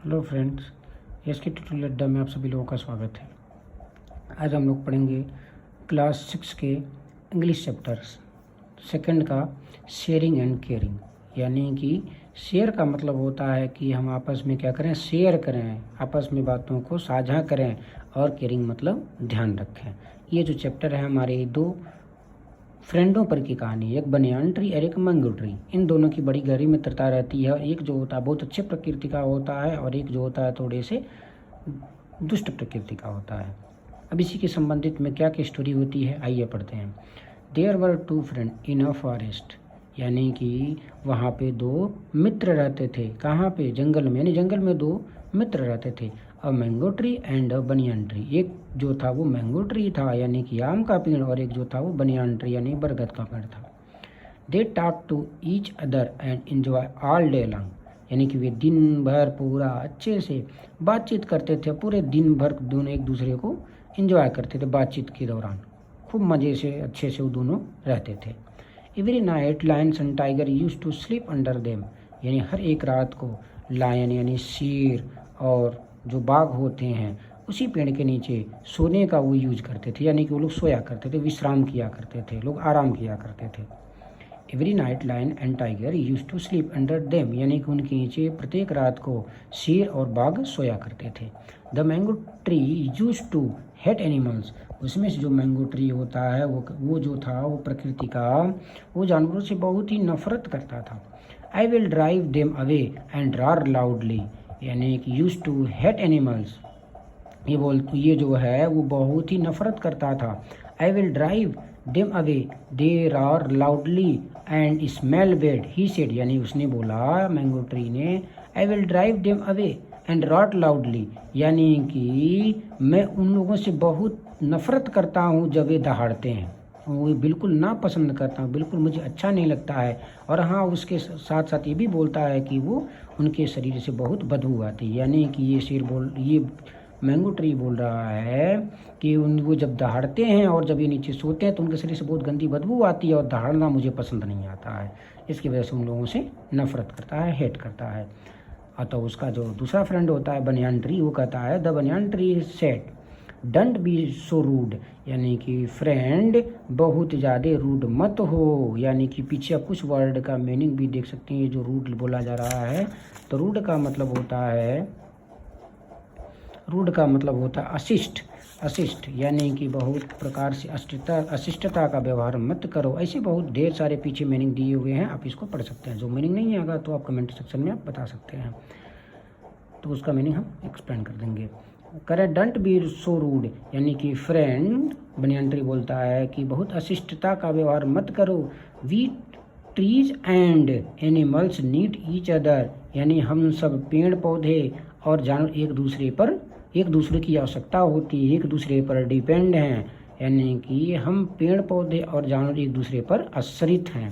Hello friends, SK tutorial अड्डा में आप सभी लोगों का स्वागत है। आज हम लोग पढ़ेंगे क्लास 6 के इंग्लिश चैप्टर सेकंड का शेयरिंग एंड केयरिंग। यानी कि शेयर का मतलब होता है कि हम आपस में क्या करें, शेयर करें, आपस में बातों को साझा करें, और केयरिंग मतलब ध्यान रखें। ये जो चैप्टर है हमारे दो फ्रेंडों पर की कहानी, एक बनियान ट्री और एक मैंगो ट्री। इन दोनों की बड़ी गहरी मित्रता रहती है, और एक जो होता है बहुत अच्छे प्रकृति का होता है और एक जो होता है थोड़े से दुष्ट प्रकृति का होता है। अब इसी के संबंधित में क्या क्या स्टोरी होती है, आइए पढ़ते हैं। There were two friend in a forest, यानी कि वहाँ पे दो मित्र रहते थे। कहाँ पे? जंगल में, यानी जंगल में दो मित्र रहते थे। A mango tree and a banyan tree. एक जो था वो मैंगो ट्री था यानी कि आम का पेड़, और एक जो था वो बनियान ट्री यानी बरगद का पेड़ था। They talk to each other and enjoy all day long, यानी कि वे दिन भर पूरा अच्छे से बातचीत करते थे। पूरे दिन भर दोनों एक दूसरे को एंजॉय करते थे। बातचीत के दौरान खूब मज़े से अच्छे से वो दोनों रहते थे। Every night lions and tiger use to sleep under them, यानी हर एक रात को लायन यानी शेर और जो बाघ होते हैं उसी पेड़ के नीचे सोने का वो यूज करते थे, यानी कि वो लोग सोया करते थे, विश्राम किया करते थे, लोग आराम किया करते थे। Every night lion and tiger use to sleep under them, यानी कि उनके नीचे प्रत्येक रात को शेर और बाघ सोया करते थे। The mango tree use to hate animals, उसमें से जो मैंगो ट्री होता है वो जो था वो प्रकृति का वो जानवरों से बहुत ही नफरत करता था। I will drive them away and roar loudly, यानी कि यूज टू हेट एनिमल्स, ये जो है वो बहुत ही नफरत करता था। I will drive them away they roar loudly and smell bad he said, यानी उसने बोला, मैंगो ट्री ने, I will drive them away and rot loudly, यानी कि मैं उन लोगों से बहुत नफरत करता हूँ जब वे दहाड़ते हैं, वो बिल्कुल ना पसंद करता हूँ, बिल्कुल मुझे अच्छा नहीं लगता है। और हाँ, उसके साथ साथ ये भी बोलता है कि वो उनके शरीर से बहुत बदबू आती है, यानी कि ये मैंगो ट्री बोल रहा है कि वो जब दहाड़ते हैं और जब ये नीचे सोते हैं तो उनके शरीर से बहुत गंदी बदबू आती है, और दहाड़ना मुझे पसंद नहीं आता है। इसकी वजह से उन लोगों से नफरत करता है, हेट करता है। तो उसका जो दूसरा फ्रेंड होता है बनियान ट्री, वो कहता है, the banyan tree said don't be so rude, यानी कि फ्रेंड बहुत ज़्यादा रूड मत हो, यानी कि पीछे आप कुछ वर्ड का मीनिंग भी देख सकते हैं जो रूड बोला जा रहा है। तो रूड का मतलब होता है अशिष्ट, यानी कि बहुत प्रकार से अशिष्टता का व्यवहार मत करो। ऐसे बहुत ढेर सारे पीछे मीनिंग दिए हुए हैं, आप इसको पढ़ सकते हैं। जो मीनिंग नहीं आएगा तो आप कमेंट सेक्शन में आप बता सकते हैं, तो उसका मीनिंग हम एक्सप्लेन कर देंगे। करे डंट बी सो रूड, यानी कि फ्रेंड बनियान ट्री बोलता है कि बहुत अशिष्टता का व्यवहार मत करो। We trees and animals need each other, यानी हम सब पेड़ पौधे और जानवर एक दूसरे की आवश्यकता होती है, एक दूसरे पर डिपेंड हैं, यानी कि हम पेड़ पौधे और जानवर एक दूसरे पर आश्रित हैं।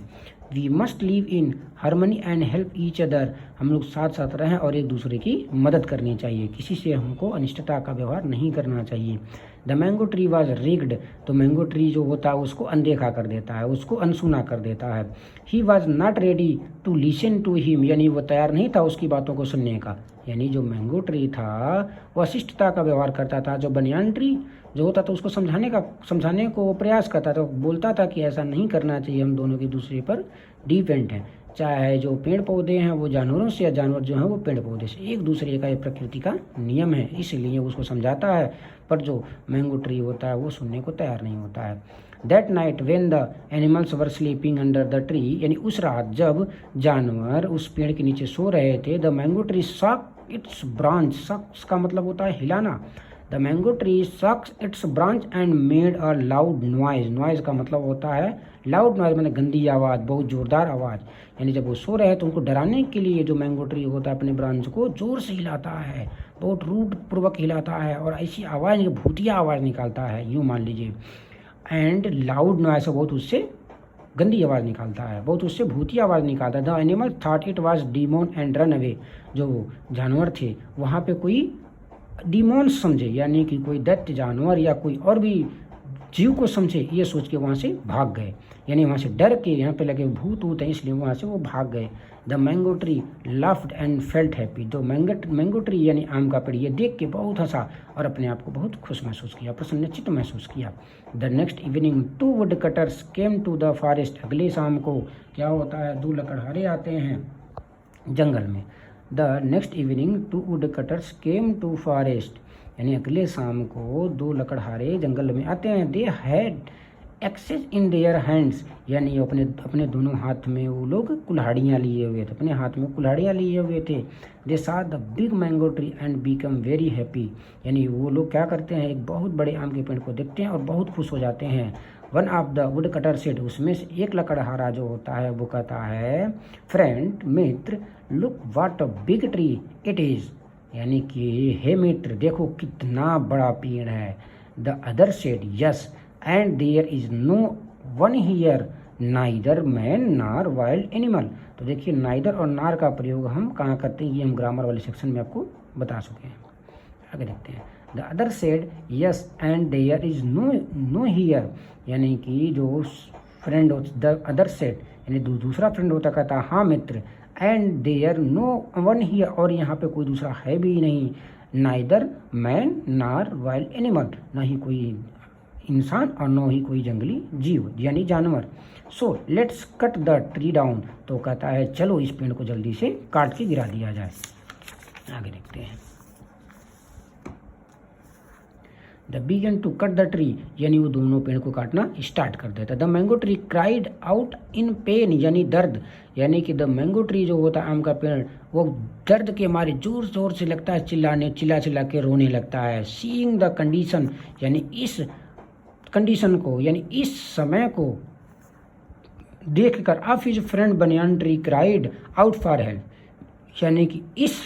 We must live in harmony and help each other, हम लोग साथ साथ रहें और एक दूसरे की मदद करनी चाहिए, किसी से हमको अनिष्टता का व्यवहार नहीं करना चाहिए। The mango tree was rigged, तो मैंगो ट्री जो होता है उसको अनदेखा कर देता है, उसको अनसुना कर देता है। He was not ready to listen to him, यानी वो तैयार नहीं था उसकी बातों को सुनने का। यानी जो मैंगो ट्री था वो अशिष्टता का व्यवहार करता था, जो बनियान ट्री जो होता था उसको समझाने को प्रयास करता था, बोलता था कि ऐसा नहीं करना चाहिए, हम दोनों एक दूसरे पर डिपेंड हैं। चाहे जो पेड़ पौधे हैं वो जानवरों से, या जानवर जो हैं वो पेड़ पौधे से, एक दूसरे का ये प्रकृति का नियम है, इसलिए उसको समझाता है। पर जो मैंगो ट्री होता है वो सुनने को तैयार नहीं होता है। That night when the animals were sleeping under the tree, यानी उस रात जब जानवर उस पेड़ के नीचे सो रहे थे, the mango tree shook its branch, shooks का मतलब होता है हिलाना। The mango tree shooks its branch and made a loud noise, noise का मतलब होता है लाउड नॉइज, मतलब गंदी आवाज़, बहुत ज़ोरदार आवाज़। यानी जब वो सो रहे हैं तो उनको डराने के लिए जो मैंगो ट्री होता है अपने ब्रांच को जोर से हिलाता है, बहुत रूड पूर्वक हिलाता है, और ऐसी आवाज़ भूतिया आवाज़ निकालता है, यूँ मान लीजिए। एंड लाउड नॉइज, बहुत उससे गंदी आवाज़ निकालता है, बहुत उससे भूतिया आवाज़ निकालता है। The animal thought it was डीमोन and run away, जो जानवर थे वहाँ पे कोई डीमोन समझे, यानी कि कोई दैत्य जानवर या कोई और भी जीव को समझे ये सोच के वहाँ से भाग गए, यानी वहाँ से डर के, यहाँ पे लगे भूत वूत हैं इसलिए वहाँ से वो भाग गए। The mango tree laughed and felt happy, तो मैंगो ट्री यानी आम का पेड़ ये देख के बहुत हंसा और अपने आप को बहुत खुश महसूस किया, प्रसन्नचित्त महसूस किया। The next evening 2 woodcutters came to the forest, अगले शाम को क्या होता है 2 लकड़हारे आते हैं जंगल में। The next evening 2 woodcutters came to forest, यानी अगले शाम को 2 लकड़हारे जंगल में आते हैं। They had axes in their hands, यानी अपने दोनों हाथ में वो लोग कुल्हाड़ियाँ लिए हुए थे, अपने हाथ में कुल्हाड़ियाँ लिए हुए थे। दे सा the big mango tree and become very happy, यानी वो लोग क्या करते हैं एक बहुत बड़े आम के पेड़ को देखते हैं और बहुत खुश हो जाते हैं। One of the wood cutter said, उसमें से एक लकड़हारा जो होता है वो कहता है फ्रेंड मित्र, look what a big tree it is, यानी कि हे मित्र देखो कितना बड़ा पेड़ है। The other said yes and there is no one here neither man nor wild animal, तो देखिए नाइदर और नार का प्रयोग हम कहाँ करते हैं ये हम ग्रामर वाले सेक्शन में आपको बता चुके हैं। आगे देखते हैं। The other said yes and there is no here, यानी कि जो फ्रेंड द अदर सेड यानी दूसरा फ्रेंड होता कहता हाँ मित्र, and there no one here, और यहाँ पे कोई दूसरा है भी नहीं। Neither man nor wild animal, ना ही कोई इंसान और न ही कोई जंगली जीव यानी जानवर। So let's cut the tree down, तो कहता है चलो इस पेड़ को जल्दी से काट के गिरा दिया जाए। आगे देखते हैं। They began to cut the tree, यानी वो दोनों पेड़ को काटना स्टार्ट कर देता है। The mango tree cried out in pen, यानी दर्द, यानी कि द मैंगो ट्री जो होता है आम का पेड़ वो दर्द के मारे जोर जोर से लगता है चिल्ला के रोने लगता है। सीइंग द कंडीशन, यानी इस कंडीशन को यानी इस समय को देखकर of his friend banyan tree cried out for help, यानी कि इस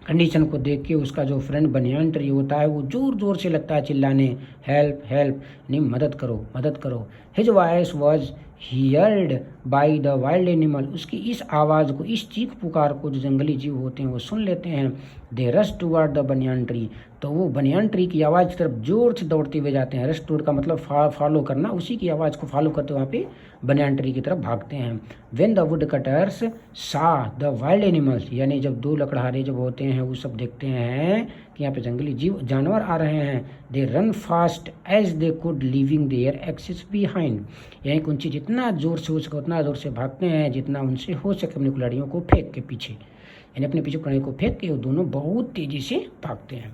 कंडीशन को देख के उसका जो फ्रेंड बनियान ट्री होता है वो जोर जोर से लगता है चिल्लाने, हेल्प हेल्प, यानी मदद करो मदद करो। His voice was heard by the wild animal, उसकी इस आवाज़ को, इस चीख पुकार को जो जंगली जीव होते हैं वो सुन लेते हैं। They rush toward the banyan tree, तो वो बनियान ट्री की आवाज़ की तरफ जोर से दौड़ते हुए जाते हैं। रश टुवर्ड का मतलब फॉलो करना, उसी की आवाज़ को फॉलो करते वहाँ पे बनियान ट्री की तरफ भागते हैं। व्हेन द वुड कटर्स सा द वाइल्ड एनिमल्स, यानी जब 2 लकड़हारे जब होते हैं वो सब देखते हैं कि यहाँ पे जंगली जीव जानवर आ रहे हैं। They run fast as they could leaving their axes behind, यानी कुंची जितना जोर से हो सके उतना जोर से भागते हैं जितना उनसे हो सके अपनी कुल्हाड़ियों को फेंक के पीछे, यानी अपने पीछे कुल्हाड़ियों को फेंक के वो दोनों बहुत तेजी से भागते हैं।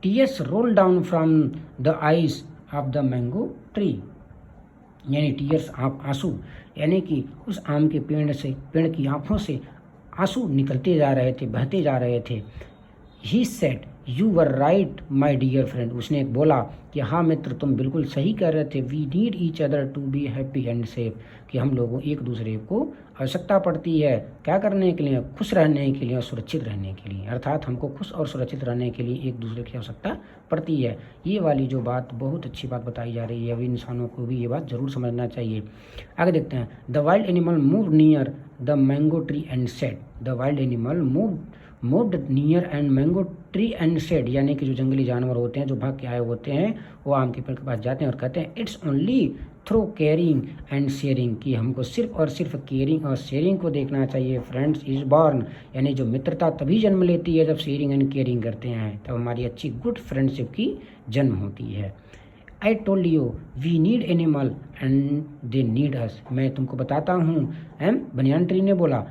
Tears roll down from the eyes of the mango tree, यानी टीयर्स आंसू, यानी कि उस आम के पेड़ की आंखों से आंसू निकलते जा रहे थे, बहते जा रहे थे। He said you were right my dear friend, उसने एक बोला कि हाँ मित्र तुम बिल्कुल सही कह रहे थे। We need each other to be happy and safe, कि हम लोगों एक दूसरे को आवश्यकता पड़ती है क्या करने के लिए, खुश रहने के लिए और सुरक्षित रहने के लिए, अर्थात हमको खुश और सुरक्षित रहने के लिए एक दूसरे की आवश्यकता पड़ती है। ये वाली जो बात बहुत अच्छी बात बताई जा रही है, अभी इंसानों को भी ये बात जरूर समझना चाहिए। आगे देखते हैं। The wild animal move near the mango tree and said, the wild animal moved near and mango tree and said, यानी कि जो जंगली जानवर होते हैं जो भाग के आए होते हैं वो आम के पेड़ के पास जाते हैं और कहते हैं it's only through caring and sharing, कि हमको सिर्फ और सिर्फ केयरिंग और शेयरिंग को देखना चाहिए। फ्रेंड्स इज बॉर्न, यानी जो मित्रता तभी जन्म लेती है जब शेयरिंग एंड केयरिंग करते हैं, तब हमारी अच्छी गुड फ्रेंडशिप की जन्म होती है। I told you we need animal and they need us, मैं तुमको बताता हूँ, बनियान ट्री ने बोला।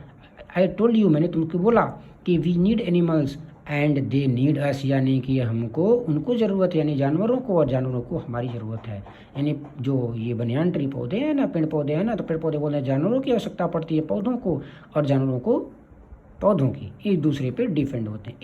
आई टोल्ड यू, मैंने तुमको बोला कि we need animals and they need us, यानी कि हमको उनको ज़रूरत है, यानी जानवरों को और जानवरों को हमारी ज़रूरत है। यानी जो ये बनियान ट्री पौधे हैं ना, पेड़ पौधे हैं ना, तो पेड़ पौधे बोलते हैं जानवरों की आवश्यकता पड़ती है पौधों को, और जानवरों को पौधों की, एक दूसरे पे डिपेंड होते हैं।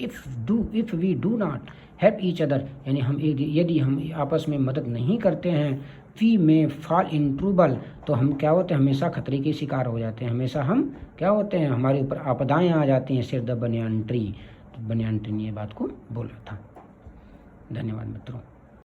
If we do not help each other, यानी यदि हम आपस में मदद नहीं करते हैं, वी में फॉल इन ट्रबल, तो हम क्या होते हैं हमेशा खतरे के शिकार हो जाते हैं, हमेशा हम क्या होते हैं हमारे ऊपर आपदाएं आ जाती हैं। सिर द बनियान ट्री, तो बनियान ट्री ने ये बात को बोला था। धन्यवाद मित्रों।